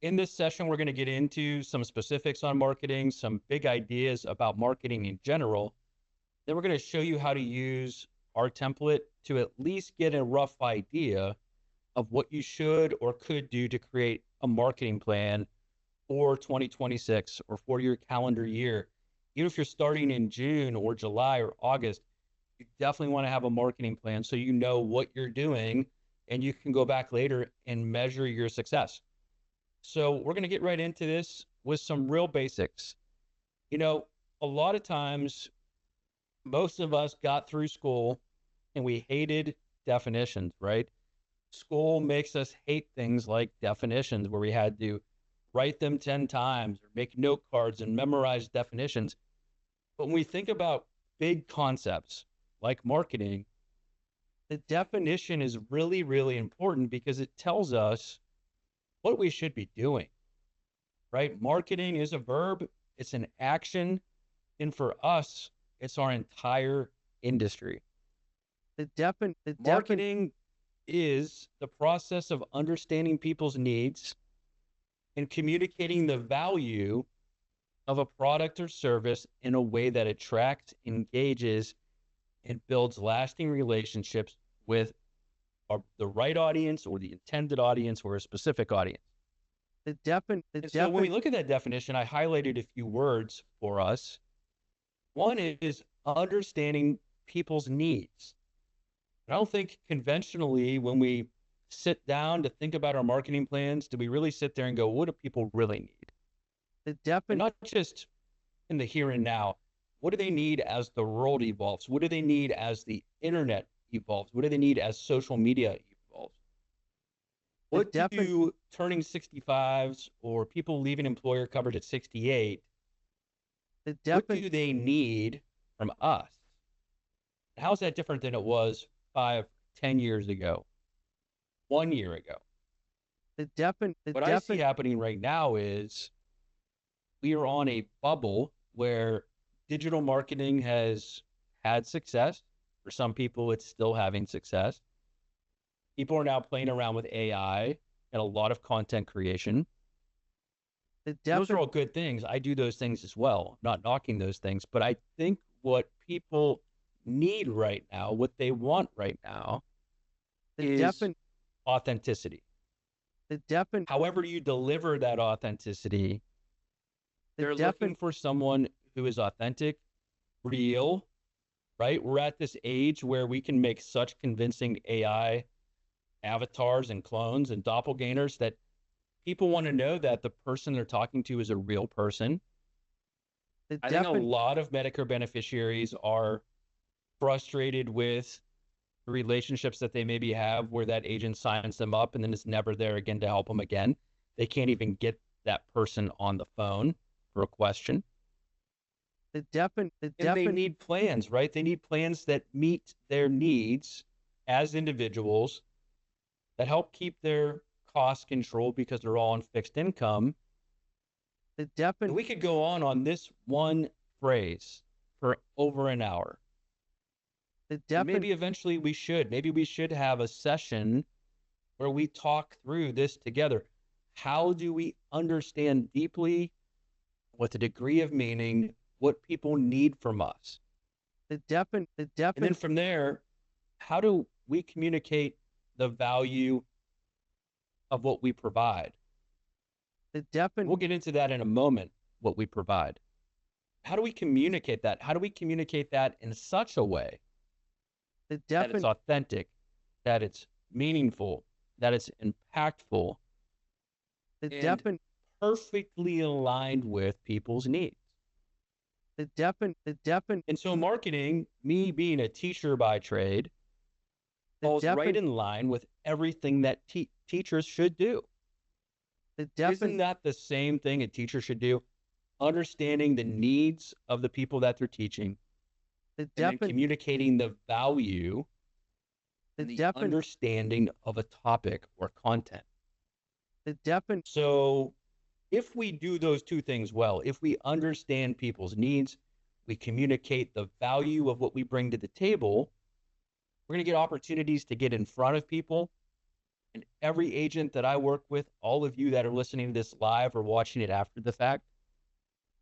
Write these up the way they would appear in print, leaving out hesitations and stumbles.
In this session, we're going to get into some specifics on marketing, some big ideas about marketing in general. Then we're going to show you how to use our template to at least get a rough idea of what you should or could do to create a marketing plan for 2026 or for your calendar year. Even if you're starting in June or July or August, you definitely want to have a marketing plan so you know what you're doing and you can go back later and measure your success. So we're going to get right into this with some real basics. You know, a lot of times, most of us got through school and we hated definitions, right? School makes us hate things like definitions where we had to write them 10 times or make note cards and memorize definitions. But when we think about big concepts like marketing, the definition is really, really important because it tells us what we should be doing, right? Marketing is a verb, it's an action. And for us, it's our entire industry. Marketing is the process of understanding people's needs and communicating the value of a product or service in a way that attracts, engages, and builds lasting relationships with the right audience or the intended audience or a specific audience. So when we look at that definition, I highlighted a few words for us. One is understanding people's needs. I don't think conventionally when we sit down to think about our marketing plans, do we really sit there and go, what do people really need? And not just in the here and now. What do they need as the world evolves? What do they need as the internet evolves? What do they need as social media evolves? What do turning 65s or people leaving employer coverage at 68, what do they need from us? How is that different than it was 5, 10 years ago, 1 year ago? What I see happening right now is we are on a bubble where digital marketing has had success. For some people, it's still having success. People are now playing around with AI and a lot of content creation. Those are all good things. I do those things as well, not knocking those things. But I think what people need right now, what they want right now, is authenticity. However you deliver that authenticity, they're looking for someone who is authentic, real, right? We're at this age where we can make such convincing AI avatars and clones and doppelgangers that people want to know that the person they're talking to is a real person. I think a lot of Medicare beneficiaries are frustrated with the relationships that they maybe have where that agent signs them up and then is never there again to help them again. They can't even get that person on the phone for a question. And they need plans, right? They need plans that meet their needs as individuals, that help keep their costs controlled because they're all on fixed income. And we could go on this one phrase for over an hour. Maybe eventually we should. Maybe we should have a session where we talk through this together. How do we understand deeply, with a degree of meaning, what people need from us? And then from there, how do we communicate the value of what we provide? We'll get into that in a moment, what we provide. How do we communicate that? How do we communicate that in such a way that it's authentic, that it's meaningful, that it's impactful, and perfectly aligned with people's needs? And so marketing, me being a teacher by trade, falls right in line with everything that teachers should do. Isn't that the same thing a teacher should do? Understanding the needs of the people that they're teaching, and then communicating the value and the understanding of a topic or content. So if we do those two things well, if we understand people's needs, we communicate the value of what we bring to the table, we're going to get opportunities to get in front of people And every agent that I work with, all of you that are listening to this live or watching it after the fact,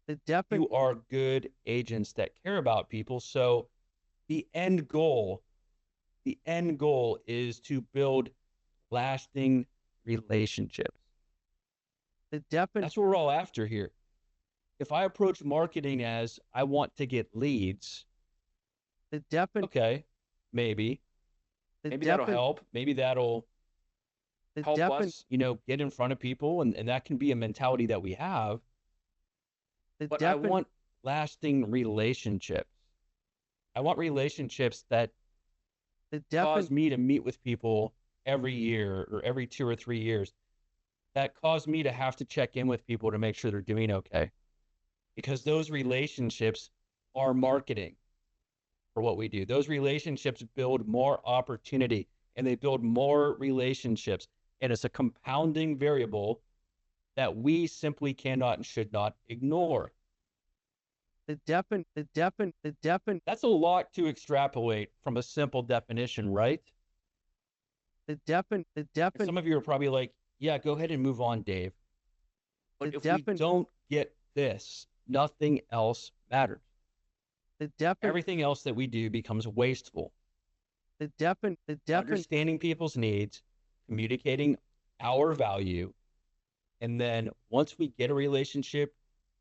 you are good agents that care about people. So the end goal is to build lasting relationships. That's what we're all after here. If I approach marketing as I want to get leads, okay, maybe that'll help. Maybe that'll help us, get in front of people, and that can be a mentality that we have. But I want lasting relationships. I want relationships that cause me to meet with people every year or every 2 or 3 years, that cause me to have to check in with people to make sure they're doing okay. Because those relationships are marketing for what we do. Those relationships build more opportunity, and they build more relationships. And it's a compounding variable that we simply cannot and should not ignore. That's a lot to extrapolate from a simple definition, right? Some of you are probably like, yeah, go ahead and move on, Dave. But if we don't get this, nothing else matters. Everything else that we do becomes wasteful. Understanding people's needs, communicating our value, and then once we get a relationship,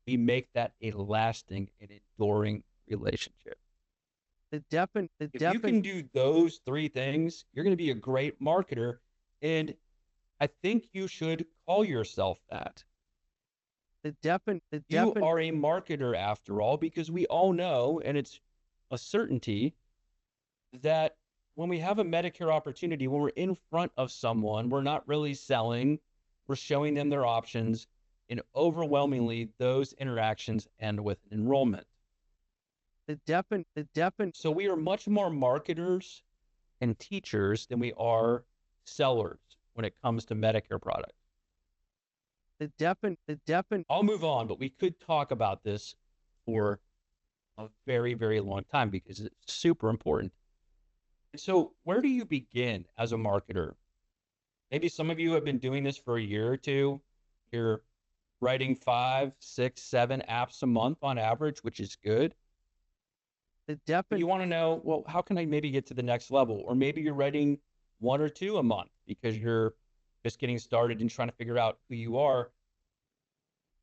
we make that a lasting and enduring relationship. If you can do those 3 things, you're going to be a great marketer. And I think you should call yourself that. You are a marketer after all, because we all know, and it's a certainty, that when we have a Medicare opportunity, when we're in front of someone, we're not really selling, we're showing them their options, and overwhelmingly those interactions end with enrollment. So we are much more marketers and teachers than we are sellers when it comes to Medicare products. I'll move on, but we could talk about this for a very, very long time because it's super important. So where do you begin as a marketer? Maybe some of you have been doing this for a year or two. You're writing 5, 6, 7 apps a month on average, which is good. But you want to know, well, how can I maybe get to the next level? Or maybe you're writing 1 or 2 a month because you're just getting started and trying to figure out who you are.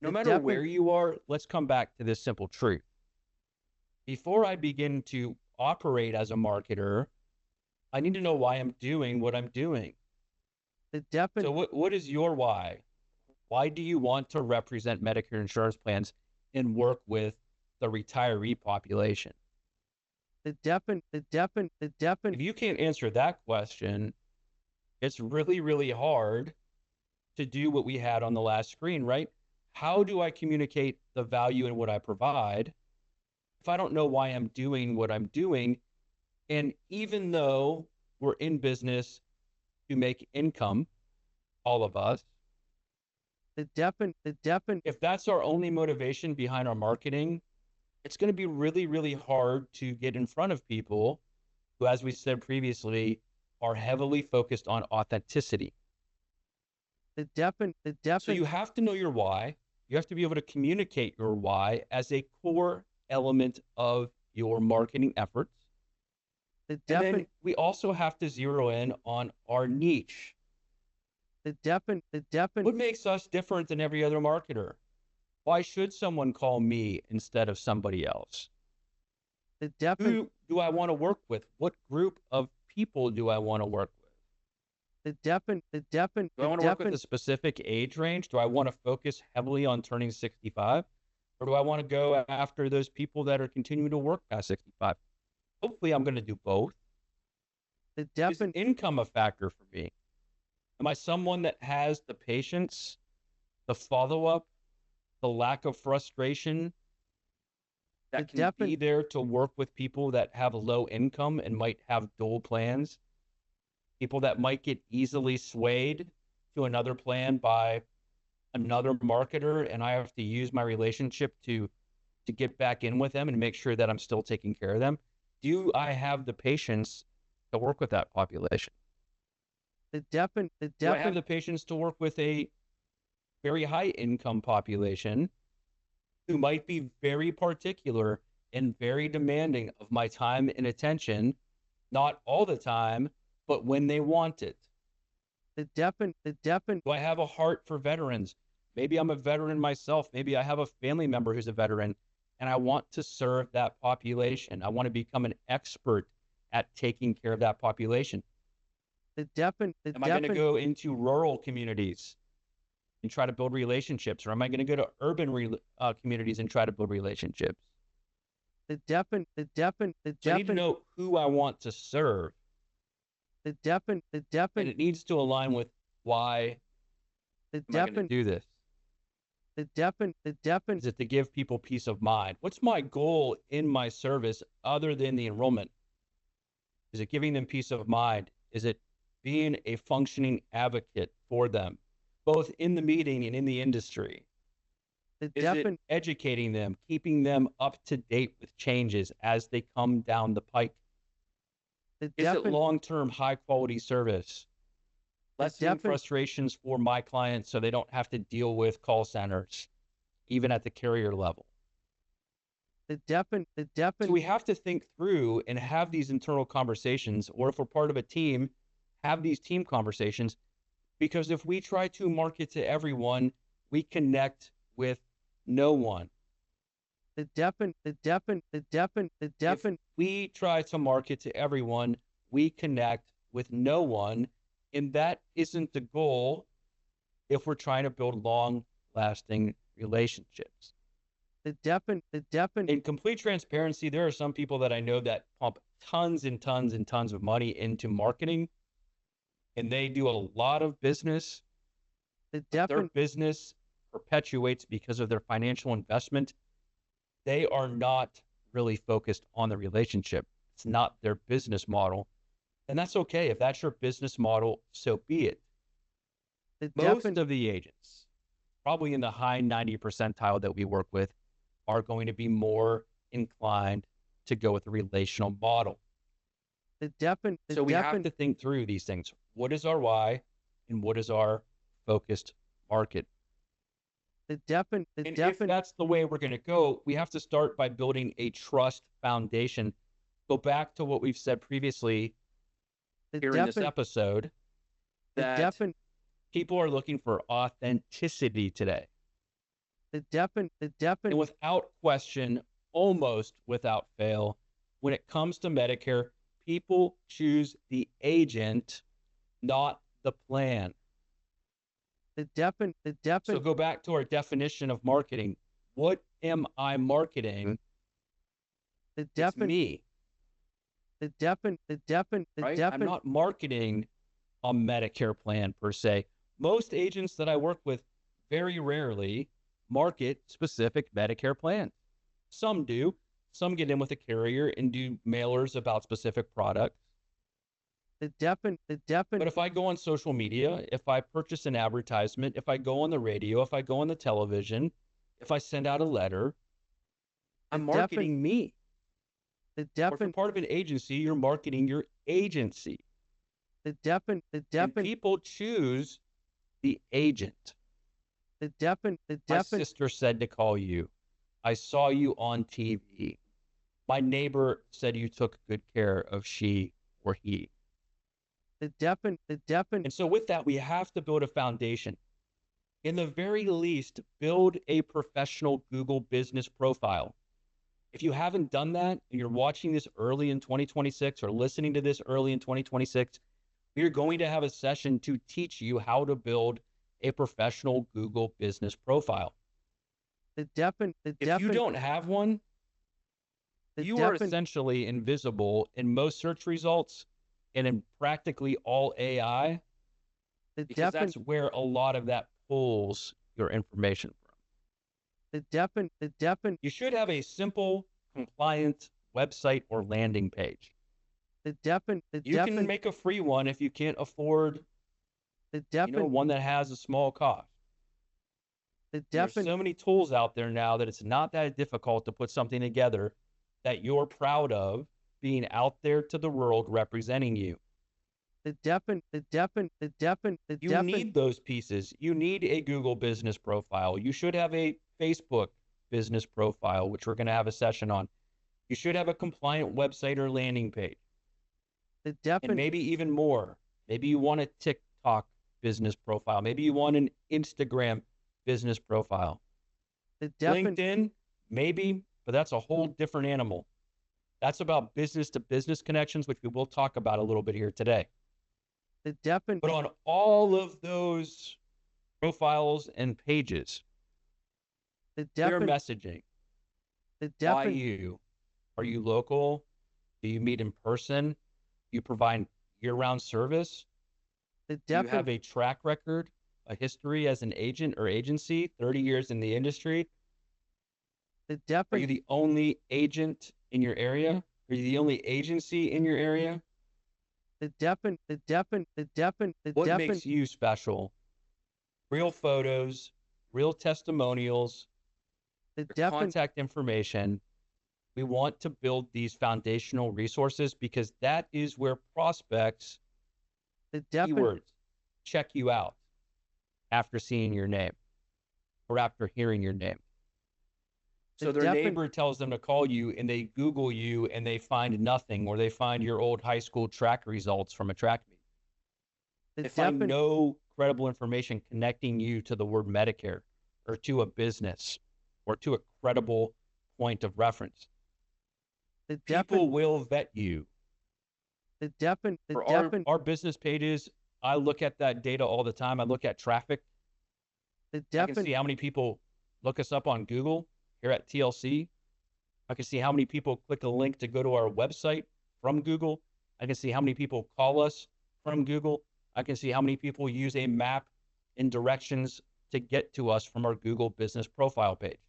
No matter where you are, let's come back to this simple truth. Before I begin to operate as a marketer, I need to know why I'm doing what I'm doing. So what is your why? Why do you want to represent Medicare insurance plans and work with the retiree population? If you can't answer that question, it's really, really hard to do what we had on the last screen, right? How do I communicate the value in what I provide if I don't know why I'm doing what I'm doing? And even though we're in business to make income, all of us, if that's our only motivation behind our marketing, it's going to be really, really hard to get in front of people who, as we said previously, are heavily focused on authenticity. So you have to know your why. You have to be able to communicate your why as a core element of your marketing efforts. And then we also have to zero in on our niche. What makes us different than every other marketer? Why should someone call me instead of somebody else? Who do I want to work with? What group of people do I want to work with? Do I want to work with a specific age range? Do I want to focus heavily on turning 65? Or do I want to go after those people that are continuing to work past 65? Hopefully I'm going to do both. Is income a factor for me? Am I someone that has the patience, the follow-up, the lack of frustration that can be there to work with people that have low income and might have dual plans? People that might get easily swayed to another plan by another marketer, and I have to use my relationship to get back in with them and make sure that I'm still taking care of them. Do I have the patience to work with that population? Do I have the patience to work with a very high income population who might be very particular and very demanding of my time and attention, not all the time, but when they want it? Do I have a heart for veterans? Maybe I'm a veteran myself. Maybe I have a family member who's a veteran and I want to serve that population. I want to become an expert at taking care of that population. Am I going to go into rural communities and try to build relationships, or am I going to go to urban communities and try to build relationships? I need to know who I want to serve. And it needs to align with why am I going to do this? Is it to give people peace of mind? What's my goal in my service other than the enrollment? Is it giving them peace of mind? Is it being a functioning advocate for them, both in the meeting and in the industry? Is it educating them, keeping them up to date with changes as they come down the pike? Is it long-term, high-quality service? Lessening frustrations for my clients so they don't have to deal with call centers, even at the carrier level. So we have to think through and have these internal conversations, or if we're part of a team, have these team conversations, because if we try to market to everyone, we connect with no one. If we try to market to everyone, we connect with no one, and that isn't the goal if we're trying to build long-lasting relationships. In complete transparency, there are some people that I know that pump tons and tons and tons of money into marketing, and they do a lot of business. Their business perpetuates because of their financial investment. They are not really focused on the relationship. It's not their business model. And that's okay. If that's your business model, so be it. Most of the agents, probably in the high 90 percentile that we work with, are going to be more inclined to go with the relational model. So we have to think through these things. What is our why and what is our focused market? And if that's the way we're going to go, we have to start by building a trust foundation. Go back to what we've said previously here in this episode, that people are looking for authenticity today. And without question, almost without fail, when it comes to Medicare, people choose the agent, not the plan. So go back to our definition of marketing. What am I marketing? It's me. Right? I'm not marketing a Medicare plan per se. Most agents that I work with very rarely market specific Medicare plans. Some do. Some get in with a carrier and do mailers about specific products. But if I go on social media, if I purchase an advertisement, if I go on the radio, if I go on the television, if I send out a letter, I'm marketing me. Or if you're part of an agency, you're marketing your agency. And people choose the agent. My sister said to call you. I saw you on TV. My neighbor said you took good care of she or he. And so with that, we have to build a foundation. In the very least, build a professional Google business profile. If you haven't done that and you're watching this early in 2026 or listening to this early in 2026, we are going to have a session to teach you how to build a professional Google business profile. If you don't have one, you are essentially invisible in most search results and in practically all AI, because that's where a lot of that pulls your information from. You should have a simple, compliant website or landing page. You can make a free one if you can't afford one that has a small cost. There's so many tools out there now that it's not that difficult to put something together that you're proud of being out there to the world representing you. You need those pieces. You need a Google business profile. You should have a Facebook business profile, which we're going to have a session on. You should have a compliant website or landing page. And maybe even more. Maybe you want a TikTok business profile. Maybe you want an Instagram business profile. LinkedIn, maybe, but that's a whole different animal. That's about business to business connections, which we will talk about a little bit here today. But on all of those profiles and pages, clear messaging. Why you? Are you local? Do you meet in person? You provide year-round service? Do you have a track record, a history as an agent or agency, 30 years in the industry? Are you the only agent in your area? Are you the only agency in your area? What makes you special? Real photos, real testimonials, your contact information. We want to build these foundational resources because that is where prospects, keywords, check you out after seeing your name or after hearing your name. So their neighbor tells them to call you and they Google you and they find nothing, or they find your old high school track results from a track meet. They find no credible information connecting you to the word Medicare or to a business or to a credible point of reference. People will vet you. For our business pages, I look at that data all the time. I look at traffic. I can see how many people look us up on Google here at TLC. I can see how many people click a link to go to our website from Google. I can see how many people call us from Google. I can see how many people use a map and directions to get to us from our Google business profile page.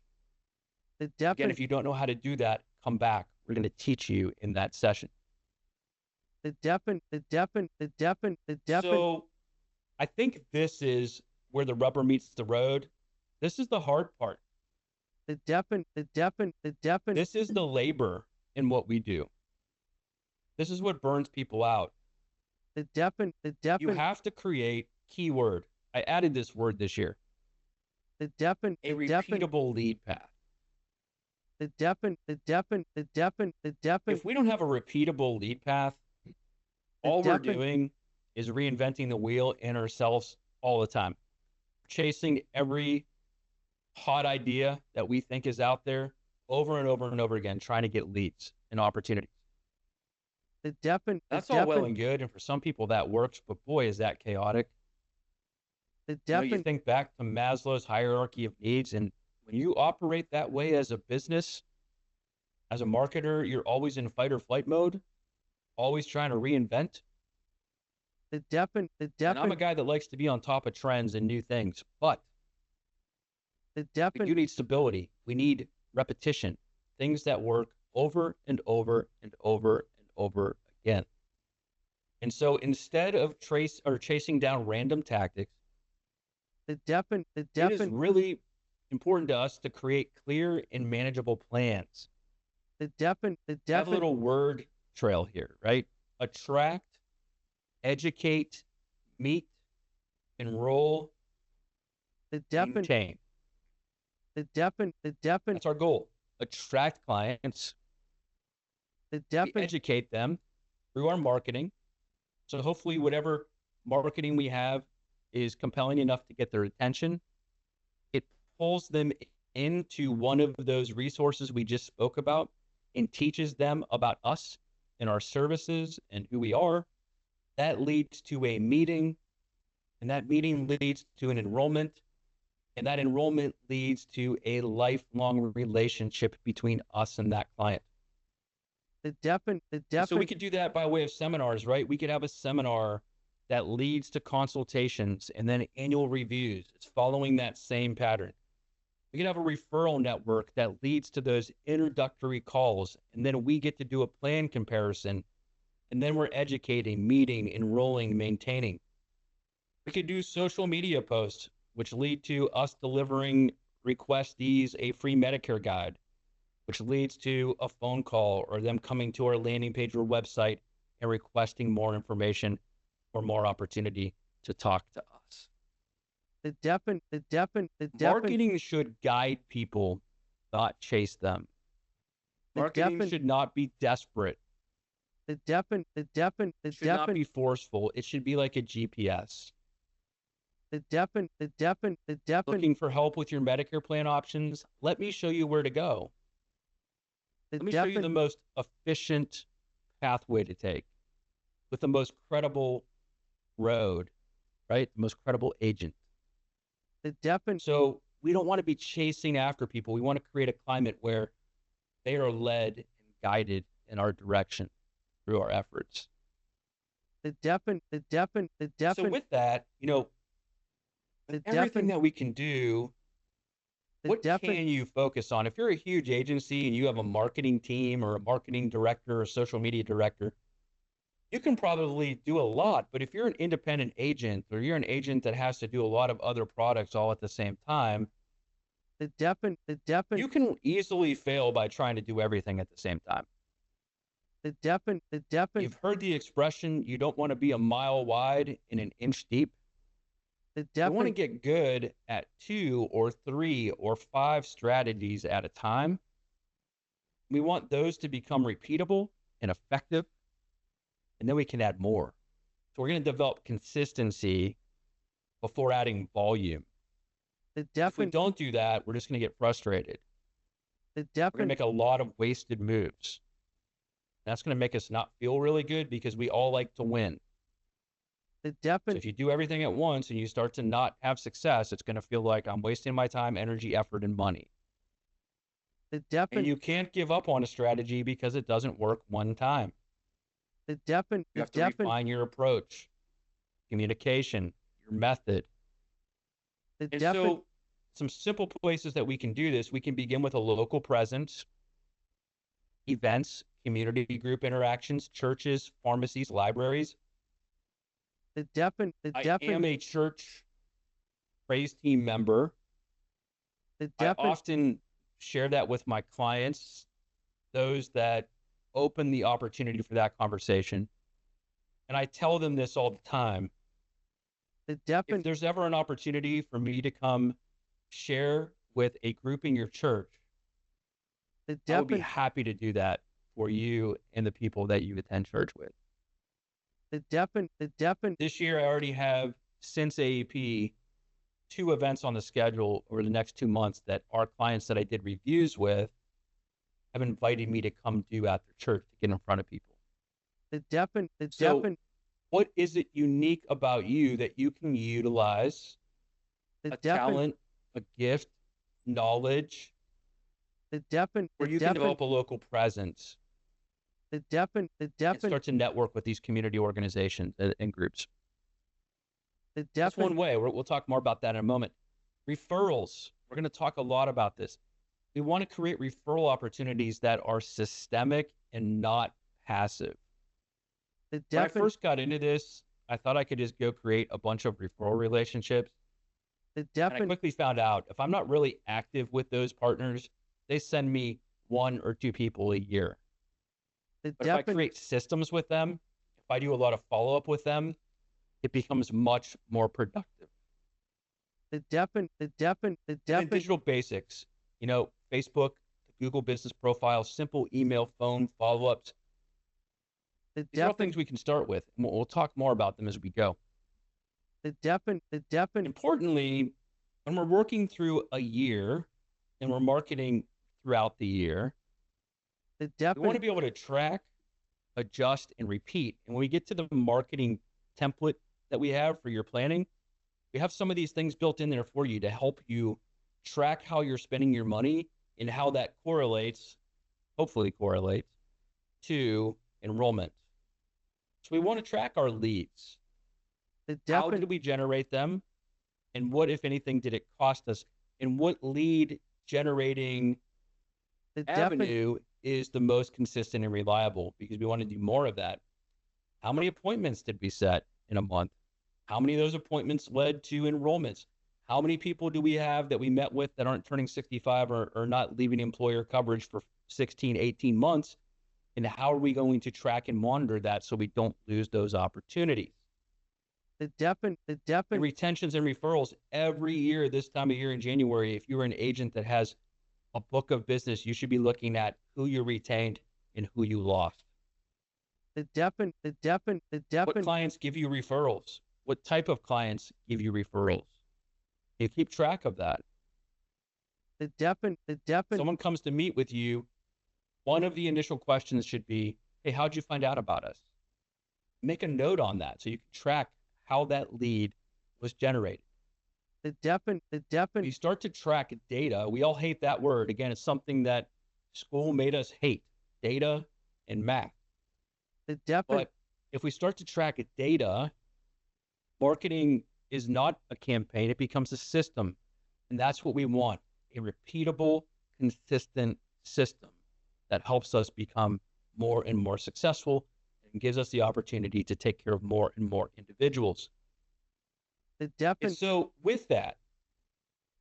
Again, if you don't know how to do that, come back. We're going to teach you in that session. So I think this is where the rubber meets the road. This is the hard part. This is the labor in what we do. This is what burns people out. You have to create keyword. I added this word this year. A repeatable lead path. If we don't have a repeatable lead path, all we're doing is reinventing the wheel in ourselves all the time, chasing every hot idea that we think is out there over and over and over again, trying to get leads and opportunities. That's all well and good, and for some people that works, but boy, is that chaotic. You think back to Maslow's hierarchy of needs, and when you operate that way as a business, as a marketer, you're always in fight or flight mode, always trying to reinvent. And I'm a guy that likes to be on top of trends and new things, but we do need stability. We need repetition, things that work over and over and over and over again. And so instead of chasing down random tactics, it is really important to us to create clear and manageable plans. Have a little word trail here, right? Attract, educate, meet, enroll, maintain. That's our goal. Attract clients. We educate them through our marketing. So hopefully whatever marketing we have is compelling enough to get their attention. It pulls them into one of those resources we just spoke about and teaches them about us and our services and who we are. That leads to a meeting, and that meeting leads to an enrollment, and that enrollment leads to a lifelong relationship between us and that client. So we could do that by way of seminars, right? We could have a seminar that leads to consultations and then annual reviews. It's following that same pattern. We could have a referral network that leads to those introductory calls, and then we get to do a plan comparison, and then we're educating, meeting, enrolling, maintaining. We could do social media posts, which lead to us delivering requestees a free Medicare guide, which leads to a phone call or them coming to our landing page or website and requesting more information. or more opportunity to talk to us. the Marketing should guide people, not chase them. Marketing should not be desperate. It should not be forceful. It should be like a GPS. Looking for help with your Medicare plan options? Let me show you where to go. Let me show you the most efficient pathway to take with the most credible road, right? The most credible agent. So we don't want to be chasing after people. We want to create a climate where they are led and guided in our direction through our efforts. So with that, everything that we can do, what can you focus on? If you're a huge agency and you have a marketing team or a marketing director or social media director, you can probably do a lot. But if you're an independent agent or you're an agent that has to do a lot of other products all at the same time, you can easily fail by trying to do everything at the same time. You've heard the expression, you don't want to be a mile wide and an inch deep. You want to get good at 2 or 3 or 5 strategies at a time. We want those to become repeatable and effective, and then we can add more. So we're going to develop consistency before adding volume. If we don't do that, we're just going to get frustrated. We're going to make a lot of wasted moves. That's going to make us not feel really good because we all like to win. So if you do everything at once and you start to not have success, it's going to feel like I'm wasting my time, energy, effort, and money. And you can't give up on a strategy because it doesn't work one time. You have to refine your approach, communication, your method. And so some simple places that we can do this, we can begin with a local presence, events, community group interactions, churches, pharmacies, libraries. I am a church praise team member. I often share that with my clients, those that open the opportunity for that conversation. And I tell them this all the time. If there's ever an opportunity for me to come share with a group in your church, I would be happy to do that for you and the people that you attend church with. This year, I already have, since AEP, 2 events on the schedule over the next 2 months that our clients that I did reviews with have invited me to come do at their church to get in front of people. So what is it unique about you that you can utilize a talent, a gift, knowledge, where you can develop a local presence and start to network with these community organizations and groups? That's one way. We'll talk more about that in a moment. Referrals. We're going to talk a lot about this. We want to create referral opportunities that are systemic and not passive. When I first got into this, I thought I could just go create a bunch of referral relationships. And I quickly found out if I'm not really active with those partners, they send me 1 or 2 people a year. But if I create systems with them, if I do a lot of follow-up with them, it becomes much more productive. And digital basics, Facebook, Google business profile, simple email, phone, follow-ups. These are all things we can start with. We'll talk more about them as we go. Importantly, when we're working through a year and we're marketing throughout the year, we want to be able to track, adjust, and repeat. And when we get to the marketing template that we have for your planning, we have some of these things built in there for you to help you track how you're spending your money and how that correlates, hopefully correlates, to enrollment. So we want to track our leads. How did we generate them? And what, if anything, did it cost us? And what lead generating avenue is the most consistent and reliable? Because we want to do more of that. How many appointments did we set in a month? How many of those appointments led to enrollments? How many people do we have that we met with that aren't turning 65 or not leaving employer coverage for 16, 18 months? And how are we going to track and monitor that so we don't lose those opportunities? And retentions and referrals every year, this time of year in January, if you're an agent that has a book of business, you should be looking at who you retained and who you lost. What clients give you referrals? What type of clients give you referrals? You keep track of that. Someone comes to meet with you, one of the initial questions should be, hey, how'd you find out about us? Make a note on that so you can track how that lead was generated. You start to track data. We all hate that word. Again, it's something that school made us hate, data and math. But if we start to track data, marketing is not a campaign. It becomes a system. And that's what we want, a repeatable, consistent system that helps us become more and more successful and gives us the opportunity to take care of more and more individuals. And so with that,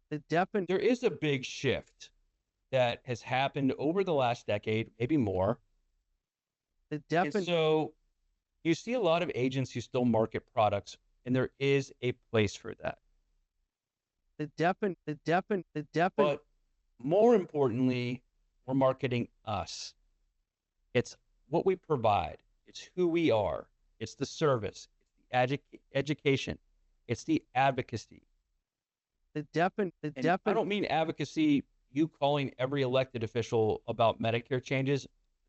there is a big shift that has happened over the last decade, maybe more. And so you see a lot of agents who still market products, and there is a place for that. But more importantly, we're marketing us. It's what we provide. It's who we are. It's the service. It's the education. It's the advocacy. And I don't mean advocacy, you calling every elected official about Medicare changes,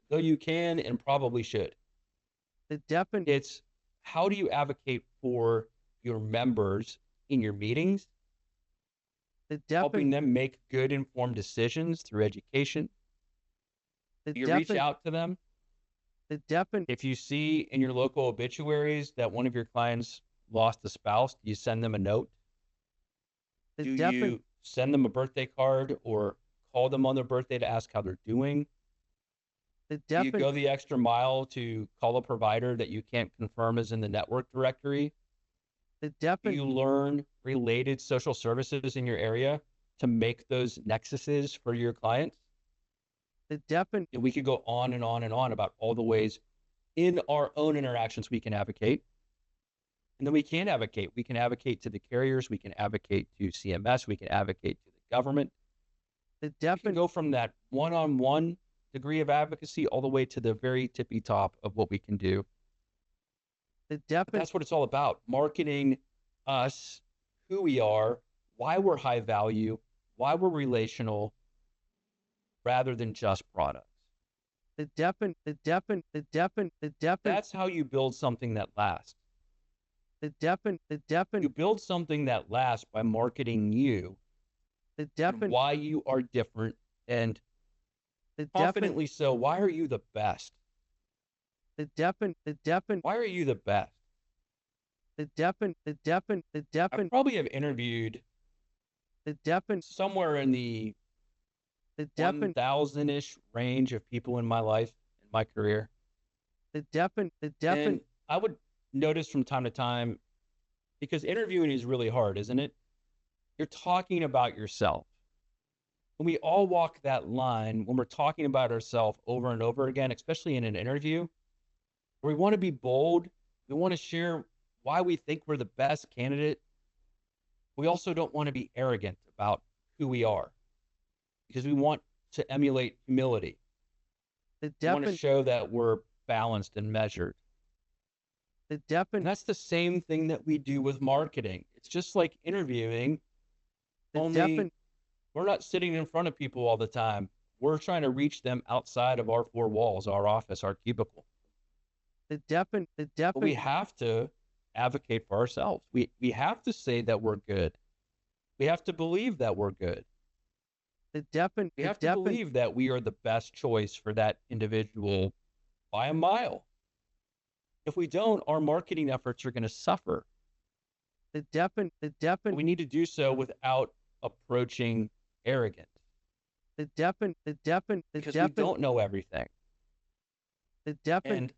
though you can and probably should. It's how do you advocate for your members in your meetings, helping them make good informed decisions through education. You reach out to them. If you see in your local obituaries that one of your clients lost a spouse, do you send them a note? Do you send them a birthday card or call them on their birthday to ask how they're doing? Do you go the extra mile to call a provider that you can't confirm is in the network directory? Do you learn related social services in your area to make those nexuses for your clients? And we could go on and on and on about all the ways in our own interactions we can advocate. And then we can advocate. We can advocate to the carriers. We can advocate to CMS. We can advocate to the government. We can go from that one-on-one degree of advocacy all the way to the very tippy top of what we can do. That's what it's all about. Marketing us, who we are, why we're high value, why we're relational, rather than just products. That's how you build something that lasts. You build something that lasts by marketing you and why you are different, and confidently so, why are you the best? Why are you the best? I probably have interviewed somewhere in the 1,000-ish range of people in my life, in my career. And I would notice from time to time, because interviewing is really hard, isn't it? You're talking about yourself. When we all walk that line, when we're talking about ourselves over and over again, especially in an interview, where we want to be bold, we want to share why we think we're the best candidate. We also don't want to be arrogant about who we are, because we want to emulate humility. We want to show that we're balanced and measured. And that's the same thing that we do with marketing. It's just like interviewing, only we're not sitting in front of people all the time. We're trying to reach them outside of our four walls, our office, our cubicle. But we have to advocate for ourselves. We have to say that we're good. We have to believe that we're good. We have to believe that we are the best choice for that individual by a mile. If we don't, our marketing efforts are going to suffer. We need to do so without approaching arrogant. Because we don't know everything. And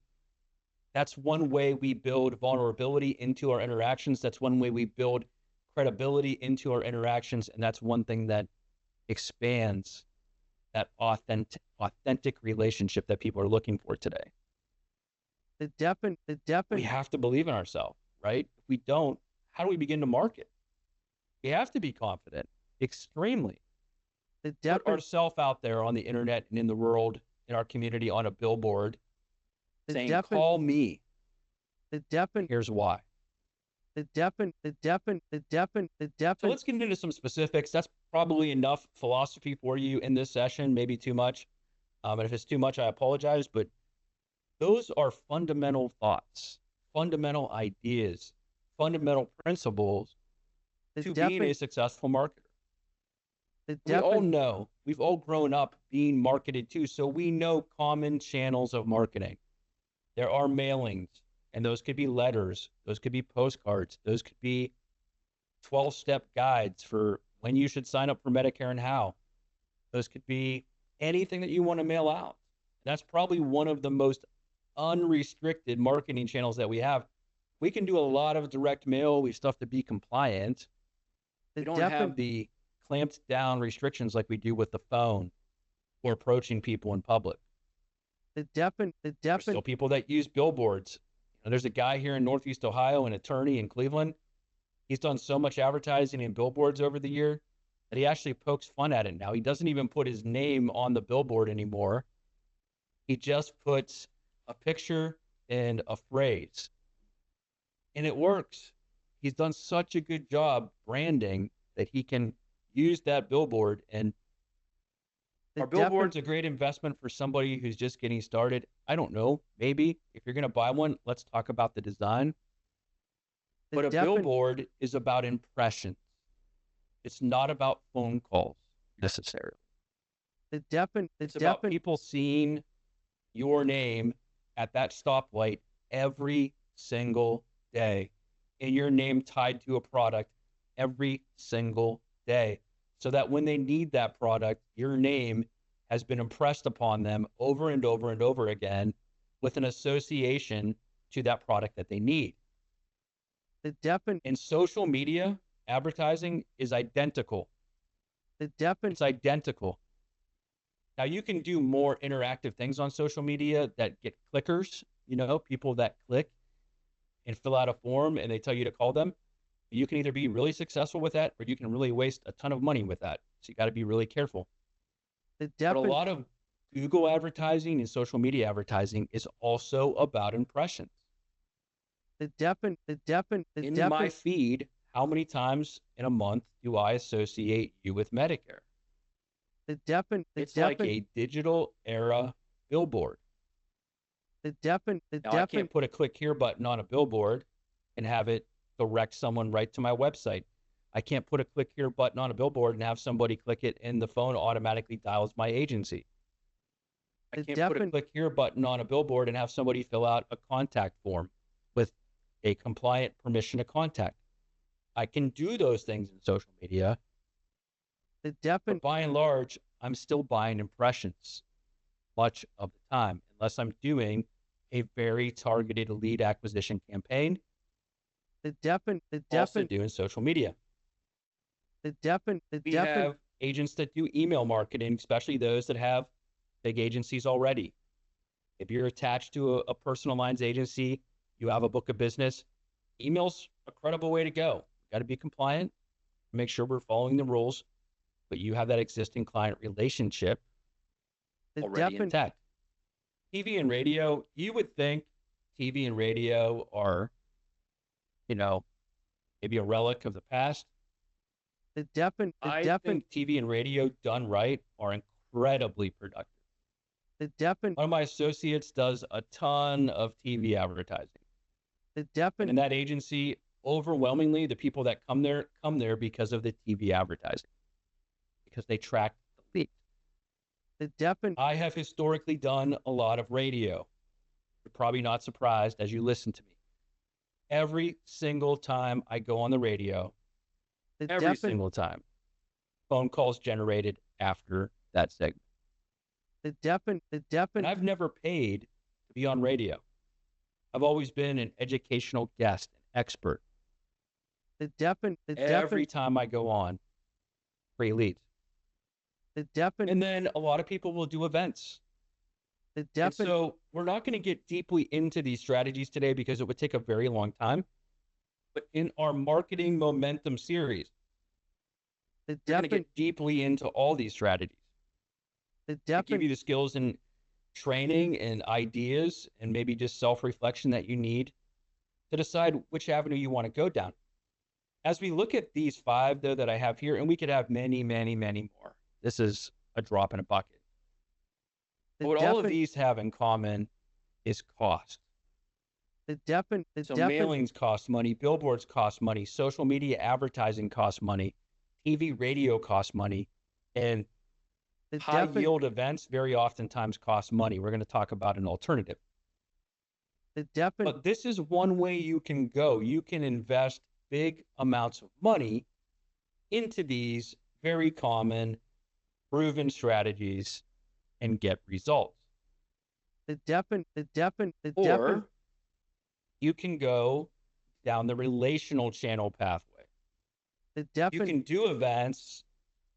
that's one way we build vulnerability into our interactions. That's one way we build credibility into our interactions. And that's one thing that expands that authentic relationship that people are looking for today. We have to believe in ourselves. right? If we don't, how do we begin to market? We have to be confident, extremely. Put ourselves out there on the internet and in the world, in our community, on a billboard, saying, call me. Here's why. So let's get into some specifics. That's probably enough philosophy for you in this session, maybe too much. And if it's too much, I apologize. But those are fundamental thoughts, fundamental ideas, fundamental principles to being a successful marketer. We all know, we've all grown up being marketed to, so we know common channels of marketing. There are mailings, and those could be letters, those could be postcards, those could be 12-step guides for when you should sign up for Medicare and how. Those could be anything that you want to mail out. That's probably one of the most unrestricted marketing channels that we have. We can do a lot of direct mail. We still have to be compliant. We don't have the clamped down restrictions like we do with the phone or approaching people in public. There's still people that use billboards. There's a guy here in Northeast Ohio, an attorney in Cleveland. He's done so much advertising and billboards over the year that he actually pokes fun at it now. He doesn't even put his name on the billboard anymore. He just puts a picture and a phrase. And it works. He's done such a good job branding that he can use that billboard. And are billboards a great investment for somebody who's just getting started? I don't know. Maybe. If you're going to buy one, let's talk about the design. But a billboard is about impressions. It's not about phone calls necessarily. It's about people seeing your name at that stoplight every single day, and your name tied to a product every single day, so that when they need that product, your name has been impressed upon them over and over and over again with an association to that product that they need. And social media advertising is identical. It's identical. Now, you can do more interactive things on social media that get clickers, people that click and fill out a form and they tell you to call them. You can either be really successful with that or you can really waste a ton of money with that. So you got to be really careful. But a lot of Google advertising and social media advertising is also about impressions. In my feed, how many times in a month do I associate you with Medicare? It's like a digital era billboard. Now, I can't put a click here button on a billboard and have it direct someone right to my website. I can't put a click here button on a billboard and have somebody click it and the phone automatically dials my agency. I can't put a click here button on a billboard and have somebody fill out a contact form with a compliant permission to contact. I can do those things in social media, but by and large, I'm still buying impressions much of the time, unless I'm doing a very targeted lead acquisition campaign. Also doing social media. We have agents that do email marketing, especially those that have big agencies already. If you're attached to a personal lines agency, you have a book of business, email's a credible way to go. Got to be compliant, make sure we're following the rules, but you have that existing client relationship already intact. TV and radio, you would think TV and radio are, maybe a relic of the past. I think TV and radio done right are incredibly productive. One of my associates does a ton of TV advertising. And in that agency, overwhelmingly, the people that come there because of the TV advertising, because they track the lead. I have historically done a lot of radio. You're probably not surprised as you listen to me. Every single time I go on the radio, every single time, phone calls generated after that segment. And I've never paid to be on radio. I've always been an educational guest, an expert. Every time I go on, free leads. And then a lot of people will do events. And so we're not going to get deeply into these strategies today because it would take a very long time. But in our marketing momentum series, we're going to get deeply into all these strategies to give you the skills and training and ideas and maybe just self-reflection that you need to decide which avenue you want to go down. As we look at these 5, though, that I have here, and we could have many, many, many more. This is a drop in a bucket. But what all of these have in common is cost. So mailings cost money, billboards cost money, social media advertising costs money, TV, radio costs money, and high yield events very oftentimes cost money. We're going to talk about an alternative. But this is one way you can go. You can invest big amounts of money into these very common, proven strategies and get results. Or you can go down the relational channel pathway. You can do events,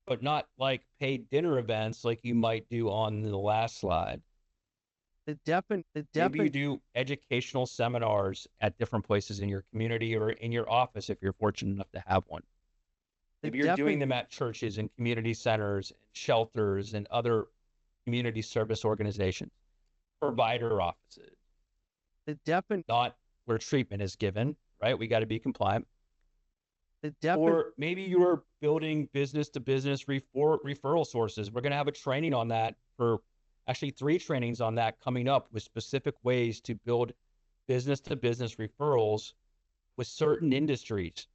but not like paid dinner events like you might do on the last slide. Maybe you do educational seminars at different places in your community or in your office if you're fortunate enough to have one. Maybe you're doing them at churches and community centers, and shelters, and other community service organizations, provider offices. Not where treatment is given, right? We got to be compliant. Or maybe you're building business-to-business referral sources. We're going to have a training on that, for actually 3 trainings on that coming up, with specific ways to build business-to-business referrals with certain industries,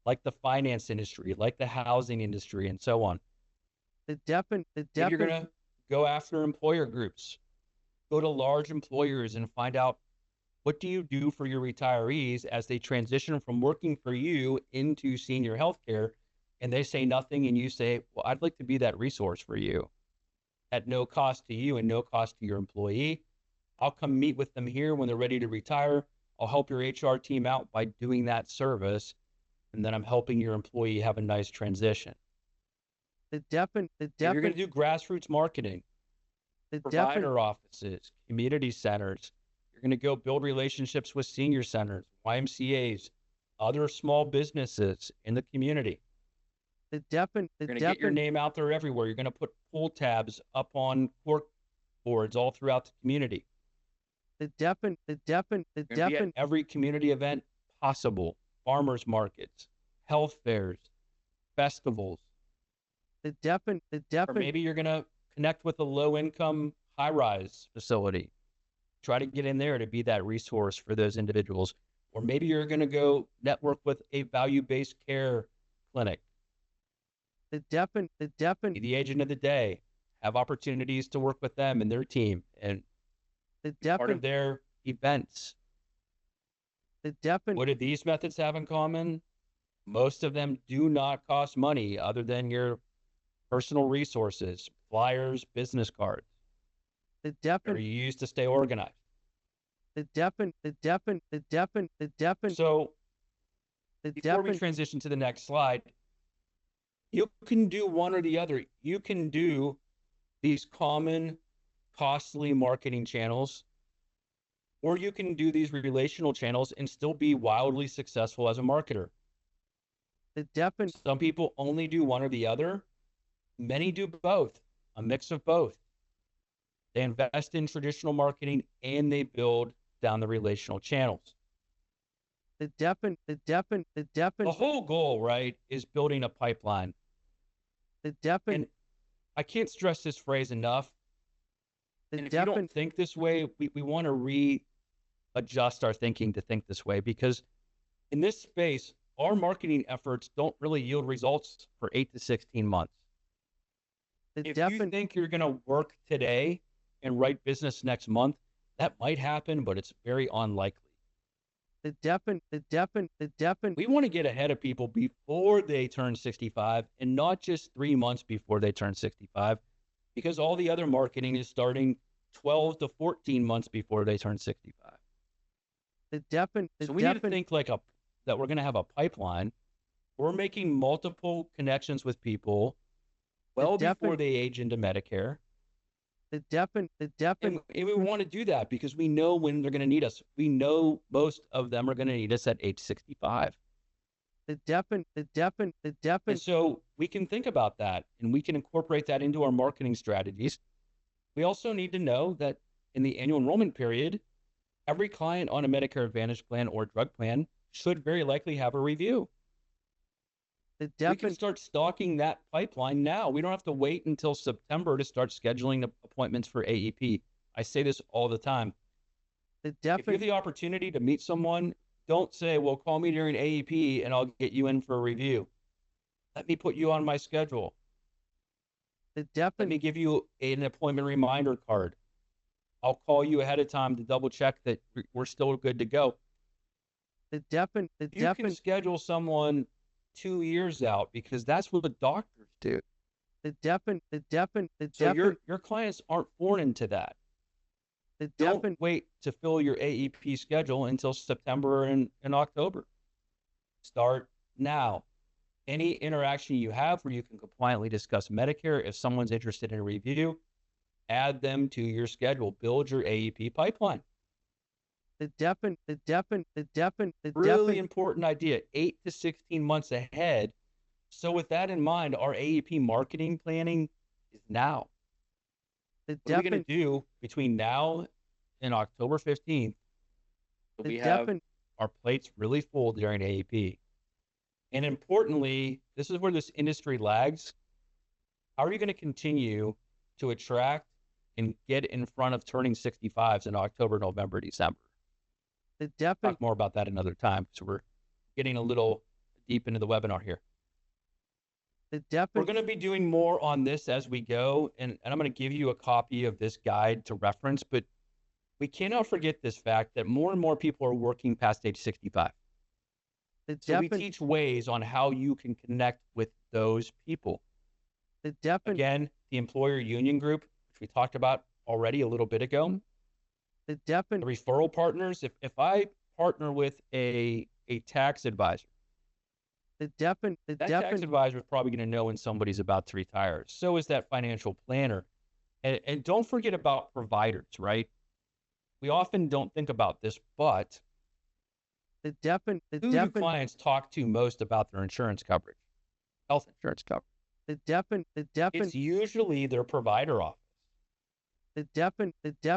like the finance industry, like the housing industry, and so on. Maybe you're going to go after employer groups, go to large employers and find out, what do you do for your retirees as they transition from working for you into senior healthcare, and they say nothing, and you say, well, I'd like to be that resource for you at no cost to you and no cost to your employee. I'll come meet with them here when they're ready to retire. I'll help your HR team out by doing that service, and then I'm helping your employee have a nice transition. You're going to do grassroots marketing, provider offices, community centers. You're going to go build relationships with senior centers, YMCAs, other small businesses in the community. You're going to get your name out there everywhere. You're going to put pull tabs up on cork boards all throughout the community. You're going to be at every community event possible, farmers markets, health fairs, festivals. Or maybe you're going to connect with a low-income high-rise facility. Try to get in there to be that resource for those individuals. Or maybe you're going to go network with a value-based care clinic. Be the agent of the day. Have opportunities to work with them and their team and part of their events. What do these methods have in common? Most of them do not cost money other than your personal resources, flyers, business cards. Or you use to stay organized. So before we transition to the next slide, you can do one or the other. You can do these common, costly marketing channels, or you can do these relational channels and still be wildly successful as a marketer. Some people only do one or the other. Many do both, a mix of both. They invest in traditional marketing and they build down the relational channels. The whole goal, right, is building a pipeline. And I can't stress this phrase enough. And if you don't think this way, we want to readjust our thinking to think this way, because in this space, our marketing efforts don't really yield results for 8 to 16 months. If you think you're going to work today and write business next month, that might happen, but it's very unlikely. We want to get ahead of people before they turn 65 and not just 3 months before they turn 65, because all the other marketing is starting 12 to 14 months before they turn 65. So we need to think like that we're going to have a pipeline. We're making multiple connections with people well before they age into Medicare. And we want to do that because we know when they're going to need us. We know most of them are going to need us at age 65. And so we can think about that and we can incorporate that into our marketing strategies. We also need to know that in the annual enrollment period, every client on a Medicare Advantage plan or drug plan should very likely have a review. We can start stalking that pipeline now. We don't have to wait until September to start scheduling appointments for AEP. I say this all the time. If you have the opportunity to meet someone, don't say, well, call me during AEP and I'll get you in for a review. Let me put you on my schedule. Let me give you an appointment reminder card. I'll call you ahead of time to double check that we're still good to go. You can schedule someone 2 years out because that's what the doctors do. So your clients aren't foreign to that. Don't wait to fill your AEP schedule until September and October. Start now. Any interaction you have where you can compliantly discuss Medicare, if someone's interested in a review, add them to your schedule. Build your AEP pipeline. Really important idea. 8 to 16 months ahead. So with that in mind, our AEP marketing planning is now. What are we going to do between now and October 15th? We have our plates really full during AEP. And importantly, this is where this industry lags. How are you going to continue to attract and get in front of turning 65s in October, November, December? Talk more about that another time. So we're getting a little deep into the webinar here. We're going to be doing more on this as we go, and I'm going to give you a copy of this guide to reference, but we cannot forget this fact that more and more people are working past age 65. So we teach ways on how you can connect with those people. Again, the employer union group, which we talked about already a little bit ago. The referral partners, if I partner with a tax advisor, that tax advisor is probably going to know when somebody's about to retire. So is that financial planner. And don't forget about providers, right? We often don't think about this, but who do clients talk to most about their insurance coverage? Health insurance coverage. It's usually their provider office.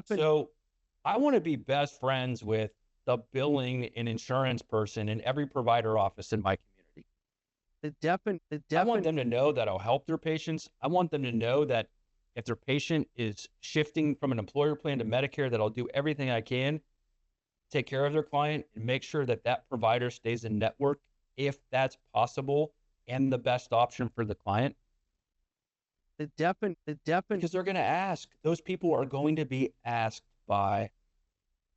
So I want to be best friends with the billing and insurance person in every provider office in my community. I want them to know that I'll help their patients. I want them to know that if their patient is shifting from an employer plan to Medicare, that I'll do everything I can to take care of their client and make sure that that provider stays in network if that's possible and the best option for the client. Because they're going to ask. Those people are going to be asked by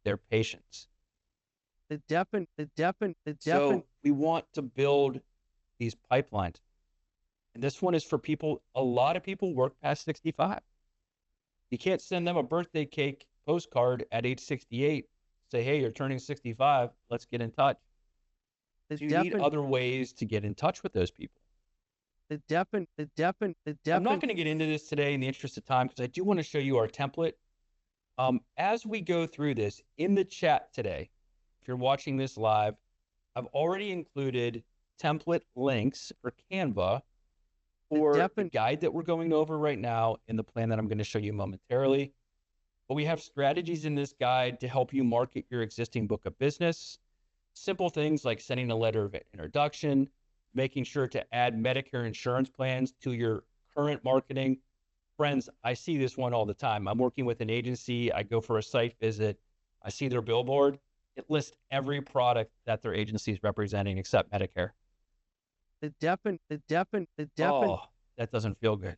their patients. So we want to build these pipelines. And this one is for people, a lot of people work past 65. You can't send them a birthday cake postcard at age 68, say, hey, you're turning 65, let's get in touch. So you need other ways to get in touch with those people. I'm not going to get into this today in the interest of time because I do want to show you our template. As we go through this, in the chat today, if you're watching this live, I've already included template links for Canva for the guide that we're going over right now and the plan that I'm going to show you momentarily. But we have strategies in this guide to help you market your existing book of business. Simple things like sending a letter of introduction, making sure to add Medicare insurance plans to your current marketing. Friends, I see this one all the time. I'm working with an agency. I go for a site visit. I see their billboard. It lists every product that their agency is representing except Medicare. Oh, that doesn't feel good.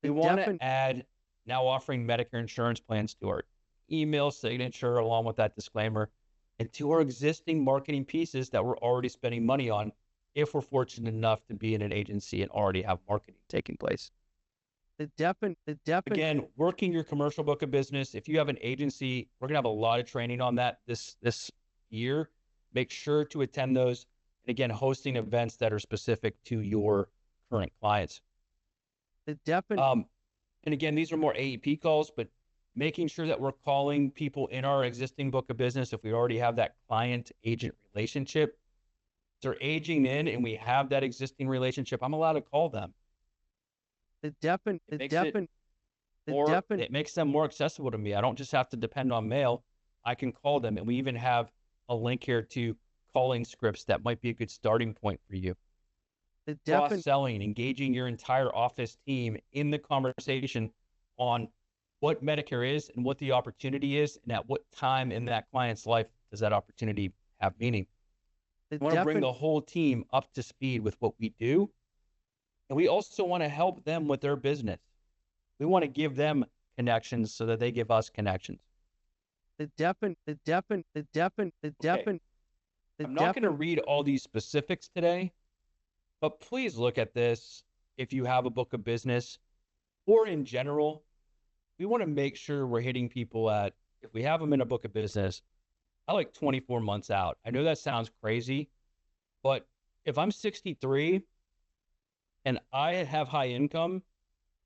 We want to add now offering Medicare insurance plans to our email signature along with that disclaimer and to our existing marketing pieces that we're already spending money on if we're fortunate enough to be in an agency and already have marketing taking place. Again, working your commercial book of business. If you have an agency, we're going to have a lot of training on that this year. Make sure to attend those. And again, hosting events that are specific to your current clients. And And again, these are more AEP calls, but making sure that we're calling people in our existing book of business. If we already have that client agent relationship, they're aging in and we have that existing relationship, I'm allowed to call them. It makes them more accessible to me. I don't just have to depend on mail. I can call them. And we even have a link here to calling scripts that might be a good starting point for you. Cross-selling, engaging your entire office team in the conversation on what Medicare is and what the opportunity is, and at what time in that client's life does that opportunity have meaning. We want to bring the whole team up to speed with what we do, and we also want to help them with their business. We want to give them connections so that they give us connections. I'm not going to read all these specifics today, but please look at this if you have a book of business or in general. We want to make sure we're hitting people at, if we have them in a book of business, I like 24 months out. I know that sounds crazy, but if I'm 63 and I have high income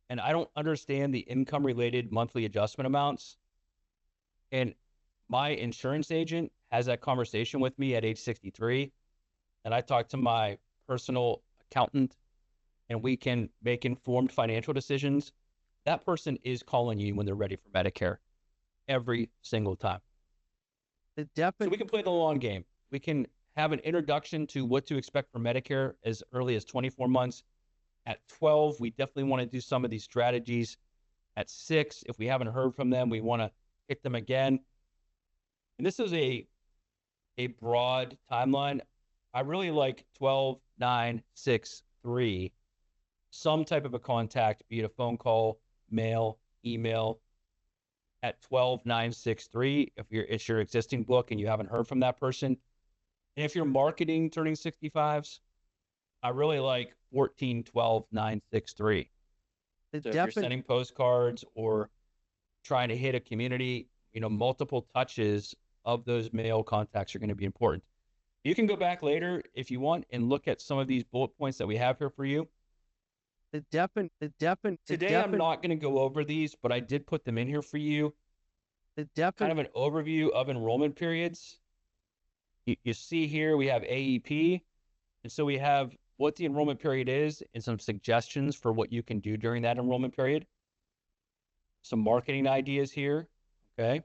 and I don't understand the income related monthly adjustment amounts, and my insurance agent has that conversation with me at age 63, and I talk to my personal accountant and we can make informed financial decisions, that person is calling you when they're ready for Medicare every single time. So we can play the long game. We can have an introduction to what to expect for Medicare as early as 24 months. At 12, we definitely want to do some of these strategies. At 6, if we haven't heard from them, we want to hit them again. And this is a broad timeline. I really like 12, 9, 6, 3. Some type of a contact, be it a phone call, mail, email, at 12, 9, 6, 3, if it's your existing book and you haven't heard from that person. And if you're marketing turning 65s, I really like 14, 12, 9, 6, 3. So if you're sending postcards or trying to hit a community, multiple touches of those mail contacts are going to be important. You can go back later if you want and look at some of these bullet points that we have here for you. Today, I'm not going to go over these, but I did put them in here for you. Kind of an overview of enrollment periods. You see here, we have AEP. And so we have what the enrollment period is and some suggestions for what you can do during that enrollment period. Some marketing ideas here, okay?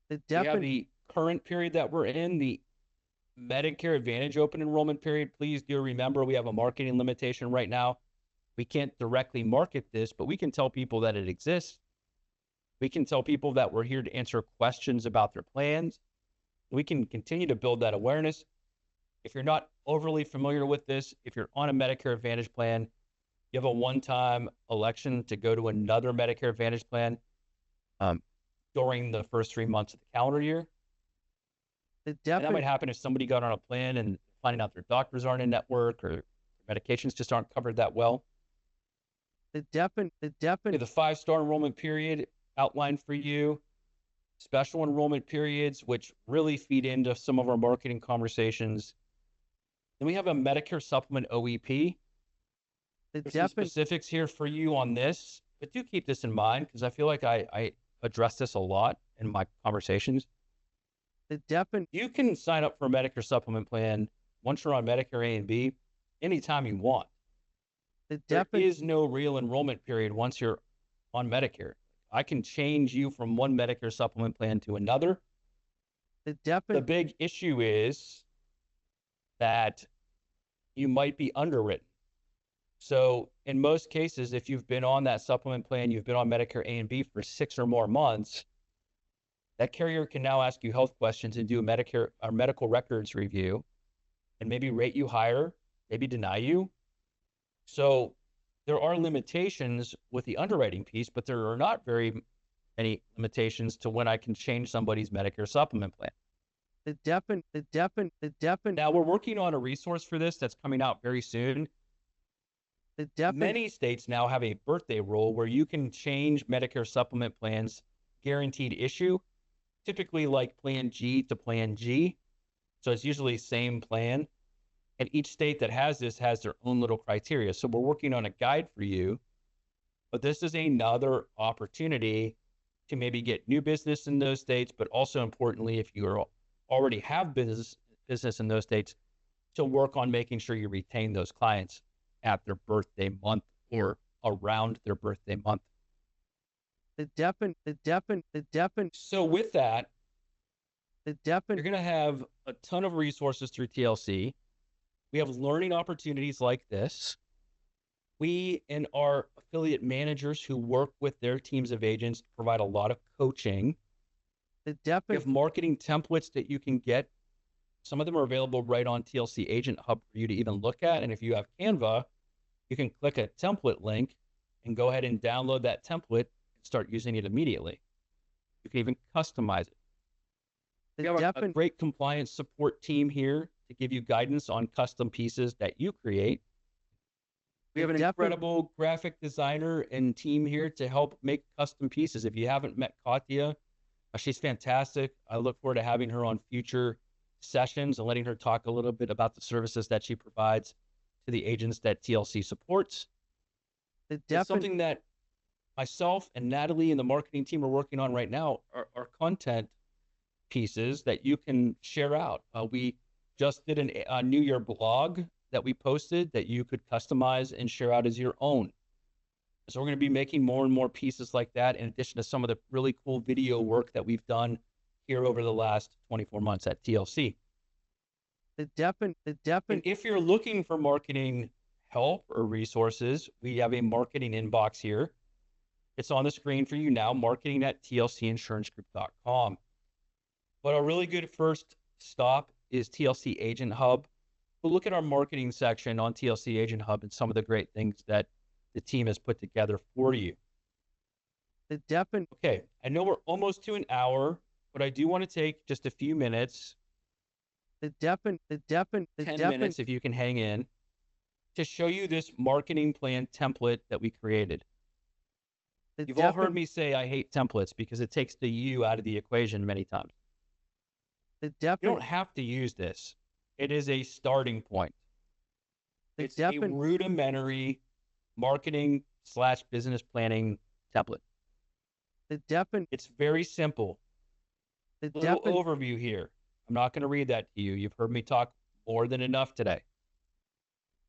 We have the current period that we're in, the Medicare Advantage open enrollment period. Please do remember we have a marketing limitation right now. We can't directly market this, but we can tell people that it exists. We can tell people that we're here to answer questions about their plans. We can continue to build that awareness. If you're not overly familiar with this, if you're on a Medicare Advantage plan, you have a one-time election to go to another Medicare Advantage plan during the first 3 months of the calendar year. And that might happen if somebody got on a plan and finding out their doctors aren't in network or medications just aren't covered that well. The 5-star enrollment period outlined for you, special enrollment periods, which really feed into some of our marketing conversations. Then we have a Medicare Supplement OEP. There's some specifics here for you on this, but do keep this in mind because I feel like I address this a lot in my conversations. You can sign up for a Medicare Supplement plan once you're on Medicare A and B anytime you want. There is no real enrollment period once you're on Medicare. I can change you from one Medicare Supplement plan to another. The big issue is that you might be underwritten. So in most cases, if you've been on that supplement plan, you've been on Medicare A and B for 6 or more months, that carrier can now ask you health questions and do a Medicare or medical records review and maybe rate you higher, maybe deny you. So there are limitations with the underwriting piece, but there are not very many limitations to when I can change somebody's Medicare supplement plan. Now we're working on a resource for this that's coming out very soon. Many states now have a birthday rule where you can change Medicare supplement plans guaranteed issue, typically like Plan G to Plan G. So it's usually same plan. And each state that has this has their own little criteria. So we're working on a guide for you But this is another opportunity to maybe get new business in those states, but also importantly, if you already have business in those states, to work on making sure you retain those clients at their birthday month or around their birthday month. So with that, you're going to have a ton of resources through TLC. We have learning opportunities like this. We and our affiliate managers who work with their teams of agents provide a lot of coaching. We have marketing templates that you can get. Some of them are available right on TLC Agent Hub for you to even look at. And if you have Canva, you can click a template link and go ahead and download that template and start using it immediately. You can even customize it. We have a great compliance support team here to give you guidance on custom pieces that you create. We have an incredible graphic designer and team here to help make custom pieces. If you haven't met Katya, she's fantastic. I look forward to having her on future sessions and letting her talk a little bit about the services that she provides to the agents that TLC supports. It's something that myself and Natalie and the marketing team are working on right now are content pieces that you can share out. We just did a New Year blog that we posted that you could customize and share out as your own. So we're going to be making more and more pieces like that, in addition to some of the really cool video work that we've done here over the last 24 months at TLC. And if you're looking for marketing help or resources, we have a marketing inbox here. It's on the screen for you now, marketing@tlcinsurancegroup.com. But a really good first stop is TLC Agent Hub. We'll look at our marketing section on TLC Agent Hub and some of the great things that the team has put together for you. Okay, I know we're almost to an hour, but I do want to take just a few minutes, 10 minutes if you can hang in, to show you this marketing plan template that we created. You've all heard me say I hate templates because it takes the you out of the equation many times. You don't have to use this. It is a starting point. It's a rudimentary marketing/business planning template. It's very simple. A little overview here. I'm not going to read that to you. You've heard me talk more than enough today.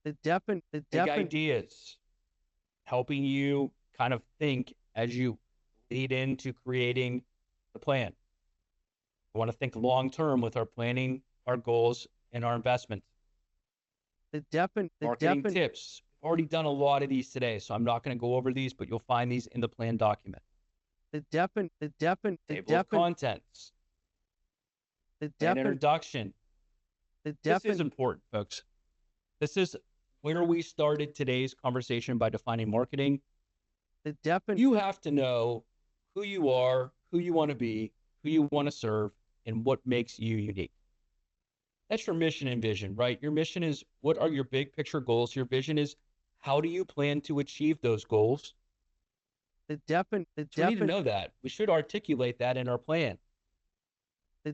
Big ideas, helping you kind of think as you lead into creating the plan. We want to think long-term with our planning, our goals, and our investments. Marketing tips. We've already done a lot of these today, so I'm not going to go over these, but you'll find these in the plan document. Table of contents. An introduction. This is important, folks. This is where we started today's conversation by defining marketing. You have to know who you are, who you want to be, who you want to serve, and what makes you unique. That's your mission and vision, right? Your mission is, what are your big picture goals? Your vision is, how do you plan to achieve those goals? So we need to know that. We should articulate that in our plan.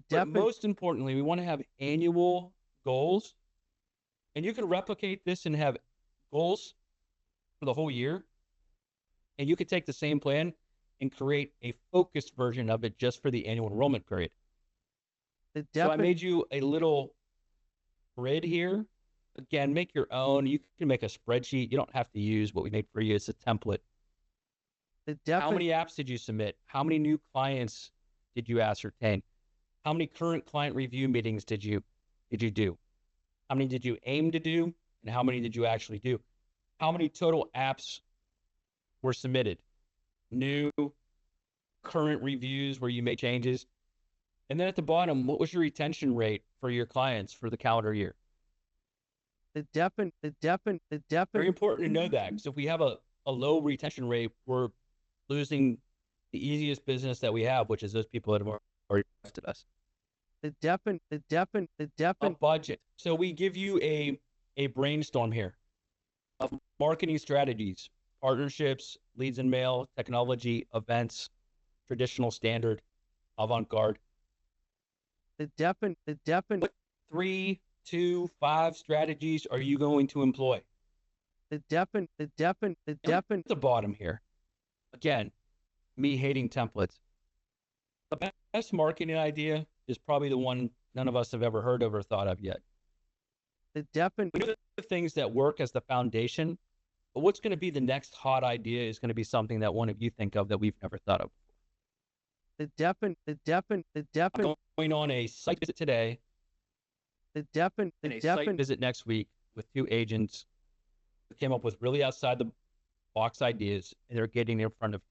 But most importantly, we want to have annual goals. And you can replicate this and have goals for the whole year. And you could take the same plan and create a focused version of it just for the annual enrollment period. So I made you a little grid here. Again, make your own. You can make a spreadsheet. You don't have to use what we made for you. It's a template. How many apps did you submit? How many new clients did you ascertain? How many current client review meetings did you do? How many did you aim to do? And how many did you actually do? How many total apps were submitted? New, current reviews where you make changes. And then at the bottom, what was your retention rate for your clients for the calendar year? Very important to know that, because if we have a low retention rate, we're losing the easiest business that we have, which is those people that have already trusted us. A budget. So we give you a brainstorm here of marketing strategies, partnerships, leads and mail, technology, events, traditional, standard, avant-garde. What 3, 2, 5 strategies are you going to employ? At the bottom here. again, me hating templates. The best marketing idea is probably the one none of us have ever heard of or thought of yet. We know the things that work as the foundation, but what's going to be the next hot idea is going to be something that one of you think of that we've never thought of. I'm going on a site visit today and a site visit next week with 2 agents who came up with really outside the box ideas, and they're getting in front of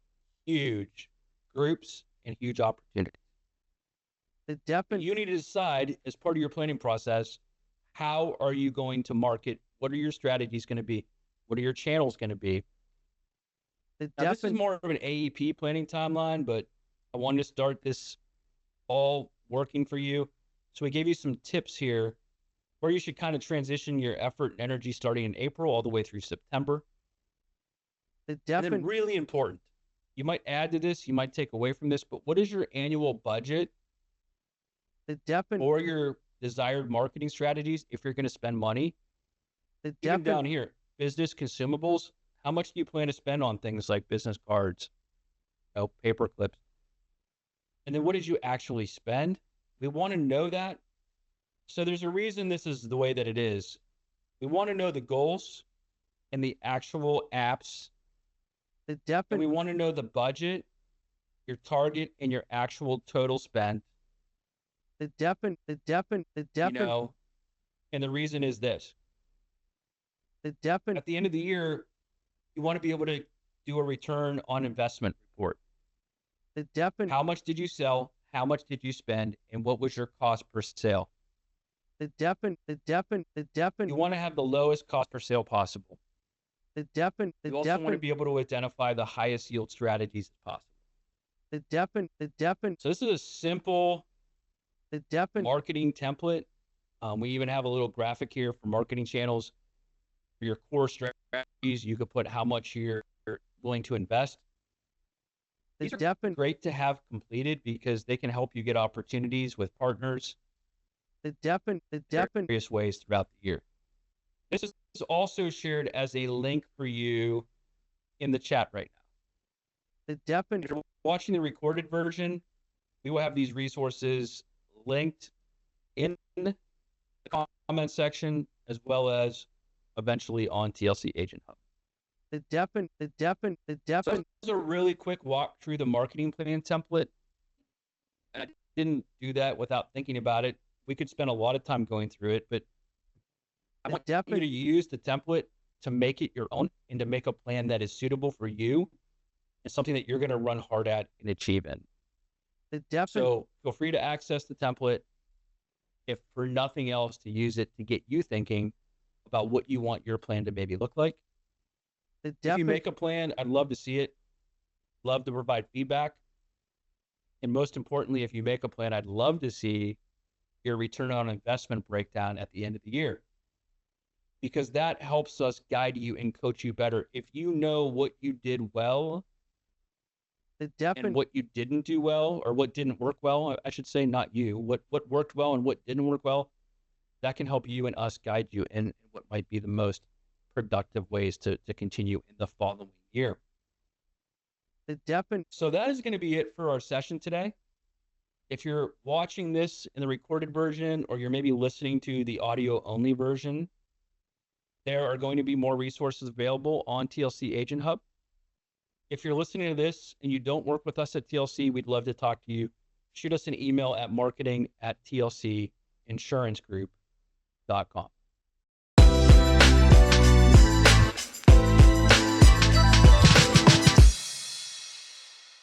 huge groups and huge opportunities. You need to decide as part of your planning process, how are you going to market? What are your strategies going to be? What are your channels going to be? Now, this is more of an AEP planning timeline, but I wanted to start this all working for you. So we gave you some tips here where you should kind of transition your effort and energy starting in April all the way through September. And then really important, you might add to this, you might take away from this, but what is your annual budget or your desired marketing strategies if you're going to spend money? Even down here, business consumables, how much do you plan to spend on things like business cards, paper clips? And then what did you actually spend? We want to know that. So there's a reason this is the way that it is. We want to know the goals and the actual apps. And we want to know the budget, your target, and your actual total spend. And the reason is this. At the end of the year, you want to be able to do a return on investment report. How much did you sell? How much did you spend? And what was your cost per sale? You want to have the lowest cost per sale possible. You also want to be able to identify the highest yield strategies possible. So this is a simple marketing template. We even have a little graphic here for marketing channels. For your core strategies, you could put how much you're willing to invest. These are great to have completed because they can help you get opportunities with partners in various ways throughout the year. This is also shared as a link for you in the chat right now. If you're watching the recorded version, we will have these resources linked in the comment section as well as eventually on TLC Agent Hub. So that was a really quick walk through the marketing plan template. And I didn't do that without thinking about it. We could spend a lot of time going through it, but I want you to use the template to make it your own and to make a plan that is suitable for you and something that you're going to run hard at and achieve in. So feel free to access the template, if for nothing else, to use it to get you thinking about what you want your plan to maybe look like. If you make a plan, I'd love to see it. Love to provide feedback. And most importantly, if you make a plan, I'd love to see your return on investment breakdown at the end of the year, because that helps us guide you and coach you better. If you know what you did well and what you didn't do well, or what didn't work well, I should say, not you, what worked well and what didn't work well, that can help you and us guide you in what might be the most productive ways to continue in the following year. So that is going to be it for our session today. If you're watching this in the recorded version, or you're maybe listening to the audio only version, there are going to be more resources available on TLC Agent Hub. If you're listening to this and you don't work with us at TLC, we'd love to talk to you. Shoot us an email at marketing@tlcinsurancegroup.com.